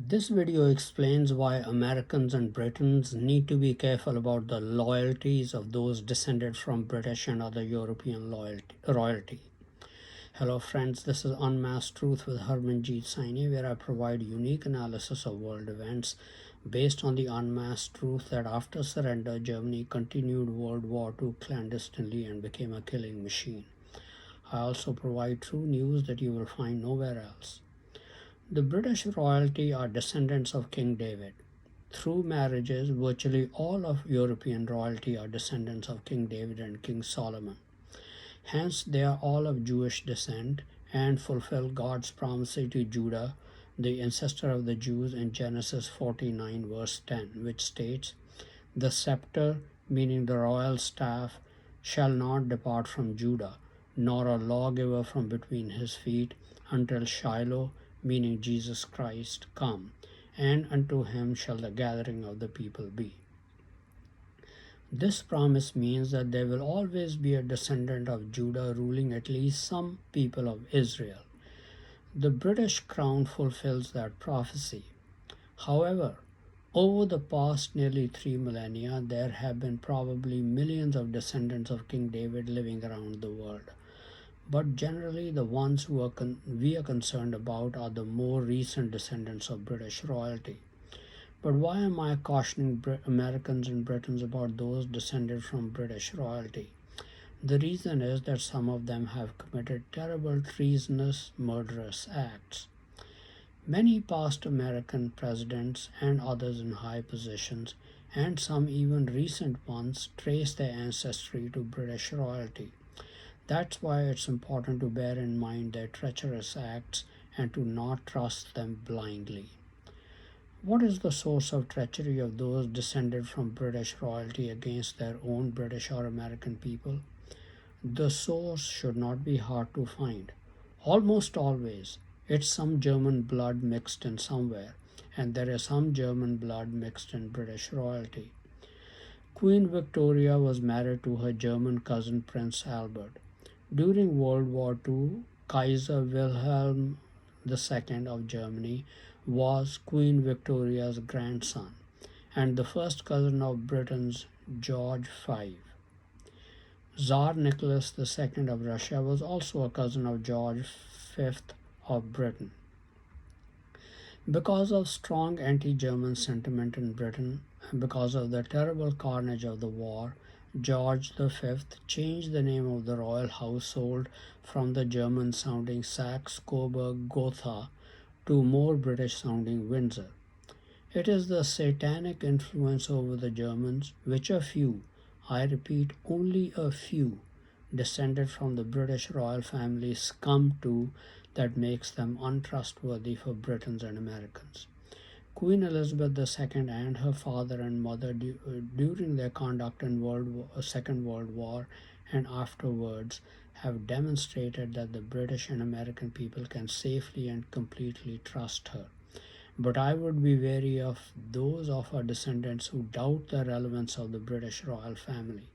This video explains why Americans and Britons need to be careful about the loyalties of those descended from British and other European royalty. Hello friends, this is Unmasked Truth with Harmanjeet Saini, where I provide unique analysis of world events based on the unmasked truth that after surrender, Germany continued World War II clandestinely and became a killing machine. I also provide true news that you will find nowhere else. The British royalty are descendants of King David. Through marriages, virtually all of European royalty are descendants of King David and King Solomon. Hence, they are all of Jewish descent and fulfill God's promise to Judah, the ancestor of the Jews, in Genesis 49, verse 10, which states, "The scepter, meaning the royal staff, shall not depart from Judah, nor a lawgiver from between his feet, until Shiloh, meaning Jesus Christ, come, and unto him shall the gathering of the people be." This promise means that there will always be a descendant of Judah ruling at least some people of Israel. The British crown fulfills that prophecy. However, over the past nearly 3 millennia, there have been probably millions of descendants of King David living around the world. But generally, the ones we are concerned about are the more recent descendants of British royalty. But why am I cautioning Americans and Britons about those descended from British royalty? The reason is that some of them have committed terrible, treasonous, murderous acts. Many past American presidents and others in high positions, and some even recent ones, trace their ancestry to British royalty. That's why it's important to bear in mind their treacherous acts and to not trust them blindly. What is the source of treachery of those descended from British royalty against their own British or American people? The source should not be hard to find. Almost always, it's some German blood mixed in somewhere, and there is some German blood mixed in British royalty. Queen Victoria was married to her German cousin Prince Albert. During World War II, Kaiser Wilhelm II of Germany was Queen Victoria's grandson and the first cousin of Britain's George V. Tsar Nicholas II of Russia was also a cousin of George V of Britain. Because of strong anti-German sentiment in Britain and because of the terrible carnage of the war, George V changed the name of the royal household from the German-sounding Saxe-Coburg-Gotha to more British-sounding Windsor. It is the satanic influence over the Germans, which a few, I repeat, only a few, descended from the British royal family succumb to, that makes them untrustworthy for Britons and Americans. Queen Elizabeth II and her father and mother during their conduct in Second World War and afterwards have demonstrated that the British and American people can safely and completely trust her. But I would be wary of those of our descendants who doubt the relevance of the British royal family.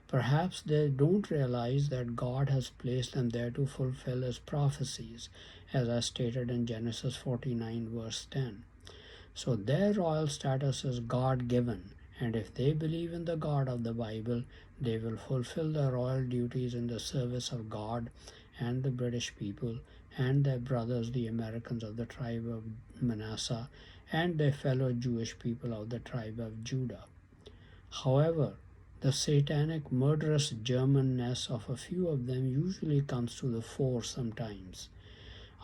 Perhaps they don't realize that God has placed them there to fulfill his prophecies, as I stated in Genesis 49, verse 10. So their royal status is God given, and if they believe in the God of the Bible, they will fulfill their royal duties in the service of God and the British people and their brothers, the Americans of the tribe of Manasseh, and their fellow Jewish people of the tribe of Judah. However, the satanic, murderous Germanness of a few of them usually comes to the fore sometimes.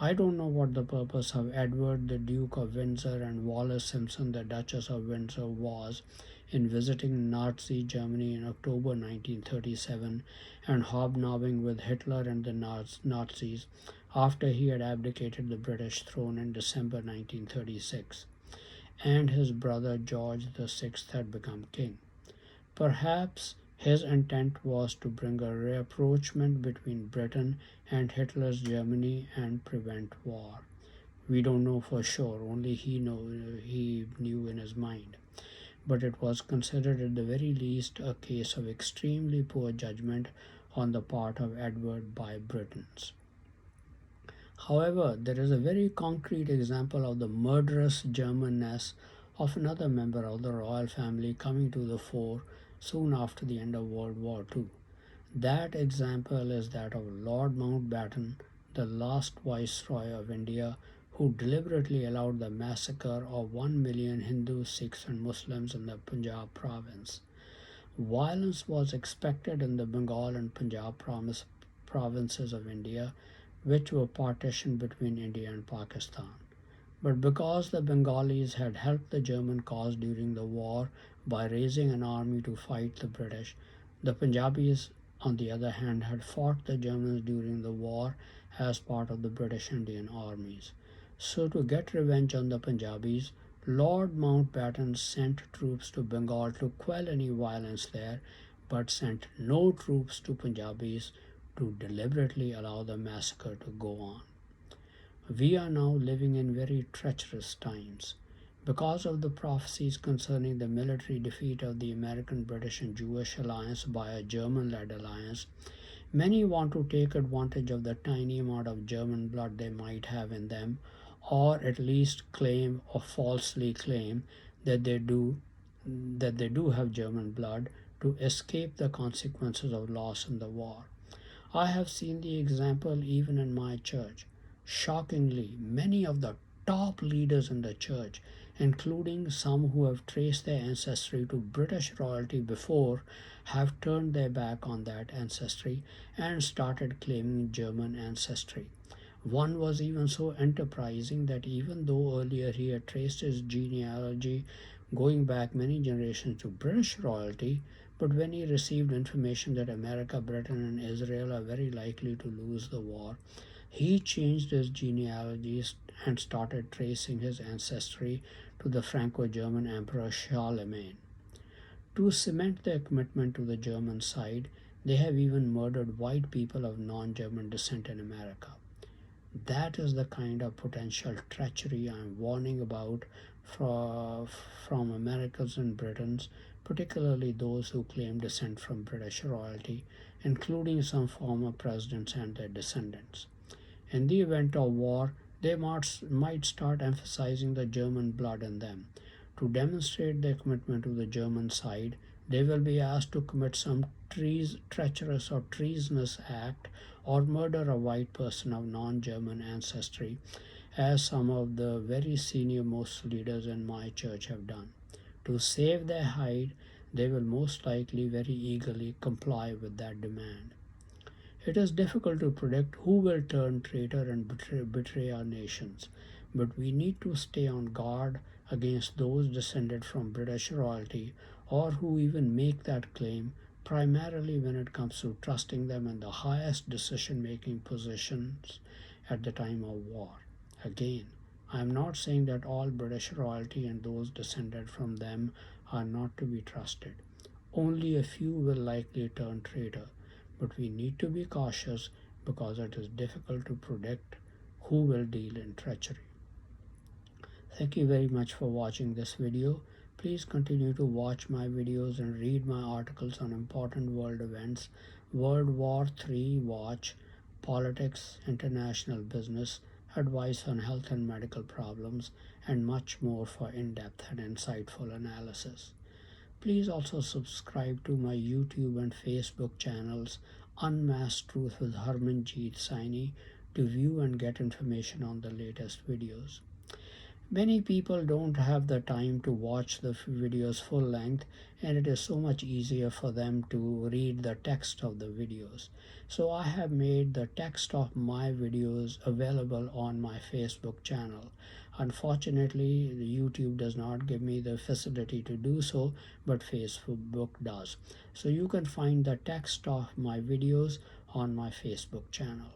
I don't know what the purpose of Edward, the Duke of Windsor, and Wallis Simpson, the Duchess of Windsor, was in visiting Nazi Germany in October 1937 and hobnobbing with Hitler and the Nazis after he had abdicated the British throne in December 1936, and his brother George VI had become king. Perhaps his intent was to bring a rapprochement between Britain and Hitler's Germany and prevent war. We don't know for sure, only he knew in his mind. But it was considered at the very least a case of extremely poor judgment on the part of Edward by Britons. However, there is a very concrete example of the murderous Germanness of another member of the royal family coming to the fore soon after the end of World War II. That example is that of Lord Mountbatten, the last Viceroy of India, who deliberately allowed the massacre of 1 million Hindus, Sikhs, and Muslims in the Punjab province. Violence was expected in the Bengal and Punjab provinces of India, which were partitioned between India and Pakistan. But because the Bengalis had helped the German cause during the war by raising an army to fight the British, the Punjabis, on the other hand, had fought the Germans during the war as part of the British Indian armies. So, to get revenge on the Punjabis, Lord Mountbatten sent troops to Bengal to quell any violence there, but sent no troops to Punjabis to deliberately allow the massacre to go on. We are now living in very treacherous times. Because of the prophecies concerning the military defeat of the American, British, and Jewish alliance by a German led alliance, many want to take advantage of the tiny amount of German blood they might have in them, or at least claim or falsely claim that they do have German blood to escape the consequences of loss in the war. I have seen the example even in my church. Shockingly, many of the top leaders in the church, including some who have traced their ancestry to British royalty before, have turned their back on that ancestry and started claiming German ancestry. One was even so enterprising that even though earlier he had traced his genealogy going back many generations to British royalty, but when he received information that America, Britain, and Israel are very likely to lose the war, he changed his genealogy and started tracing his ancestry to the Franco German Emperor Charlemagne. To cement their commitment to the German side, they have even murdered white people of non German descent in America. That is the kind of potential treachery I am warning about from Americans and Britons, particularly those who claim descent from British royalty, including some former presidents and their descendants. In the event of war, they might start emphasizing the German blood in them. To demonstrate their commitment to the German side, they will be asked to commit some treacherous or treasonous act or murder a white person of non German ancestry, as some of the very senior most leaders in my church have done. To save their hide, they will most likely very eagerly comply with that demand. It is difficult to predict who will turn traitor and betray our nations, but we need to stay on guard against those descended from British royalty or who even make that claim, primarily when it comes to trusting them in the highest decision making positions at the time of war. Again, I am not saying that all British royalty and those descended from them are not to be trusted. Only a few will likely turn traitor, but we need to be cautious because it is difficult to predict who will deal in treachery. Thank you very much for watching this video. Please continue to watch my videos and read my articles on important world events, World War III watch, politics, international business, advice on health and medical problems, and much more for in-depth and insightful analysis. Please also subscribe to my YouTube and Facebook channels Unmasked Truth with Harmanjeet Saini to view and get information on the latest videos. Many people don't have the time to watch the videos full length, and it is so much easier for them to read the text of the videos. So I have made the text of my videos available on my Facebook channel. Unfortunately, YouTube does not give me the facility to do so, but Facebook does. So you can find the text of my videos on my Facebook channel.